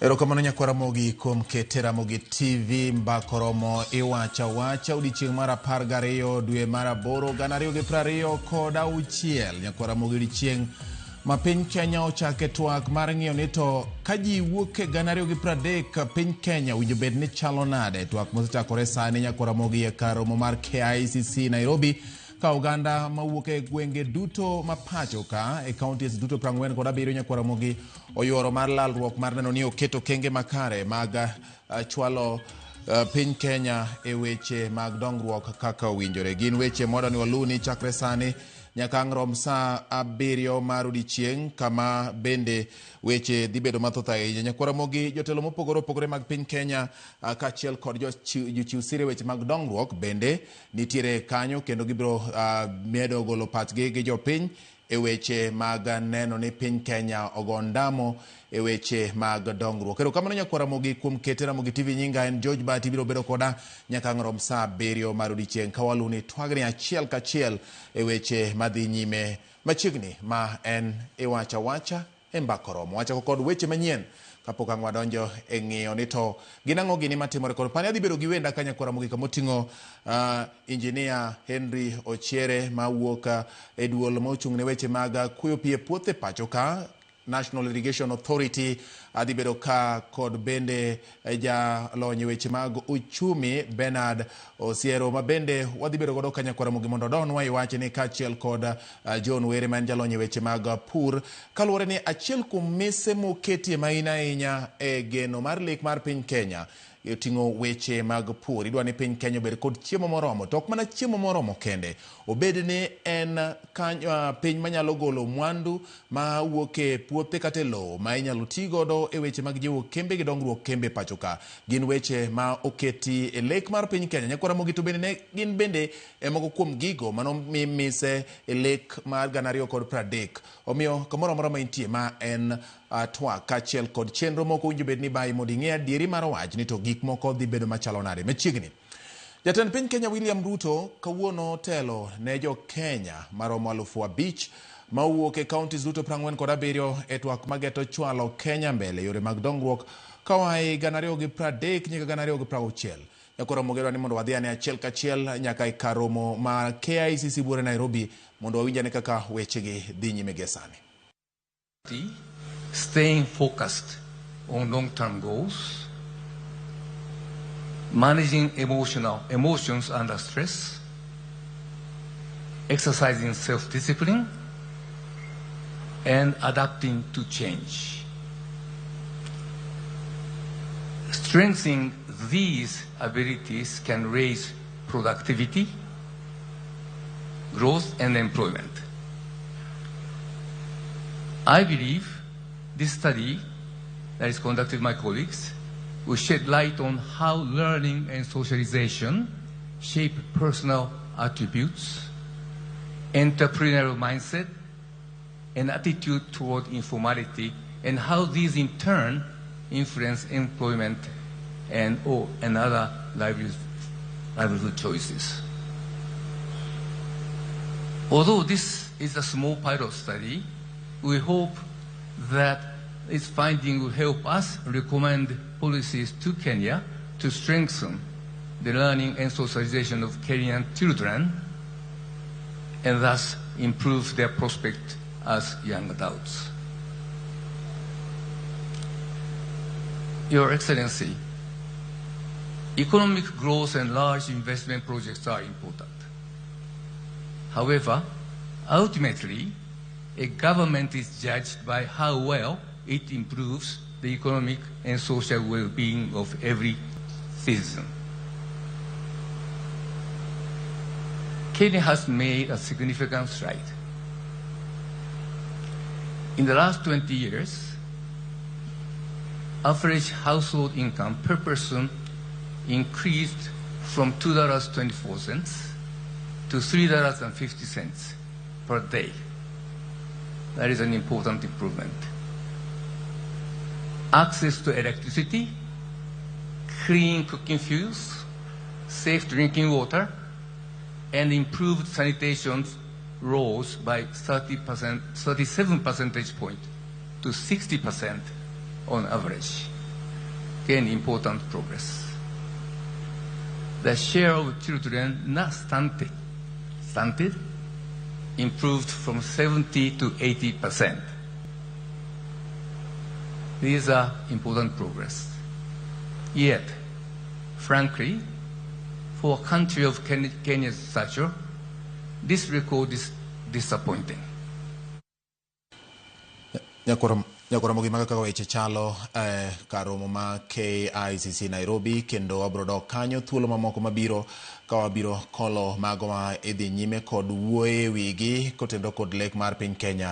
Erokamano nyakwara mogi kuom ketera mogi TV mbakoromo iwacha wacha odichieng' mar 12 dwe mar 8 2026 nyakwara mogi odichieng' ma piny Kenya ochake twak mar ng'iyo ni to ka ji wuok e 2030 piny Kenya winjo bed ni chalo nade. Twak mosechakore sani nyakwara mogi e kar romo mar KICC Nairobi ka oganda mawuok e gwenge duto mapacho ka e counties duto 47 nyakwara mogi oyuoro mar lalruok mar neno ni oketo kenge makare mag chwalo piny Kenya e weche mag dongruok kaka owinjore. Gin weche modani waluni chakre sani nyaka ang' rom sa 7 mar odiechieng' kama bende weche dhi bedo mathoth ahinya. Nyakwara mogi jotelo mopogore opogore mag piny Kenya kaachiel kod jochiw sire weche mag dongruok bende nitiere kanyo kendo gibiro medo golo pachgi gi jopiny e weche mag neno ni piny Kenya ogondamo e weche mag dongruok. Erokamano nyakwara mogi kuom ketera mogi TV nyinga en George Bati biro bedo koda nyaka ang' rom sa 7 mar odiechieng' ka waluni twagni achiel kachiel e weche madhi nyime machiegni ma en iwacha wacha e mbakoromo. Wacha kod weche manyien kapok ang' wadonjo e ng'iyo ni to ginang'o gini matimore kod pani adhi bedo gi wenda ka nyakwara mogi kamoting'o injinia Henry Ochiere mawuok e duol mochung' ne weche mag kuyo pi e puothe pacho ka National Irrigation Authority adhi bedo ka kod bende jalony weche mag uchumi Bernard Osiero ma bende wadhi bedo godo ka nyakwara mogi mondo donwa iwache ni kaachiel kod John Were man jalony weche mag pur kaluwore ni achiel kuom mise moketie maina ahinya e geno mar lek mar piny Kenya yoting'o weche mag pur. Idwa ni piny Kenya obed kod chiemo moromo to ok mana chiemo moromo kende obed ni en piny manyalo golo mwandu ma wuok e puothe kata lowo ma inyalo ti godo e weche mag jiwo kembe gi dongruok kembe pacho ka. Gin weche ma oketi e lek mar piny Kenya. Nyakwara mogi to bende gin bende moko kuom gigo mano mise e lek mar 2030. Omiyo kamoro amora ma intie ma en Twak kaachiel kod chenro moko winjo bed ni bai mondo ing'e adieri mar wach ni to gik moko dhi bedo machalo nade machiegni. Jatend piny Kenya William Ruto kawuono telo ne jo Kenya maromo 5,000 mawuok e counties duto 47 e twak mageto chwalo Kenya mbele yore mag dongruok kawai 2030 nyaka 2060. Nyakwara mogi ni mondo wadhi ane achiel kachiel nyaka e kar romo mar KICC buore Nairobi mondo wawinjane kaka wechegi dhi nyime gi sani. Staying focused on long-term goals, managing emotions under stress, exercising self-discipline, and adapting to change. Strengthening these abilities can raise productivity, growth, and employment. I believe this study that is conducted by my colleagues will shed light on how learning and socialization shape personal attributes, entrepreneurial mindset, and attitude toward informality, and how these in turn influence employment and other livelihood choices. Although this is a small pilot study, we hope that its finding will help us recommend policies to Kenya to strengthen the learning and socialization of Kenyan children and thus improve their prospect as young adults. Your Excellency, economic growth and large investment projects are important. However, ultimately, a government is judged by how well it improves the economic and social well-being of every citizen. Kenya has made a significant stride. In the last 20 years, average household income per person increased from $2.24 to $3.50 per day. That is an important improvement. Access to electricity, clean cooking fuels, safe drinking water, and improved sanitation rose by 37 percentage points to 60% on average. gained important progress. The share of children not stunted improved from 70 to 80%. These are important progress. Yet, frankly, for a country of Kenya's stature, this record is disappointing. Nyakora mogi maga weche chalo karomo ma KICC Nairobi kendo wabro dok kanyo thuolo mamoko mabiro ka wabiro kolo mago ma idhi nyime kod wuoye wigi kotendo kod lek mar piny Kenya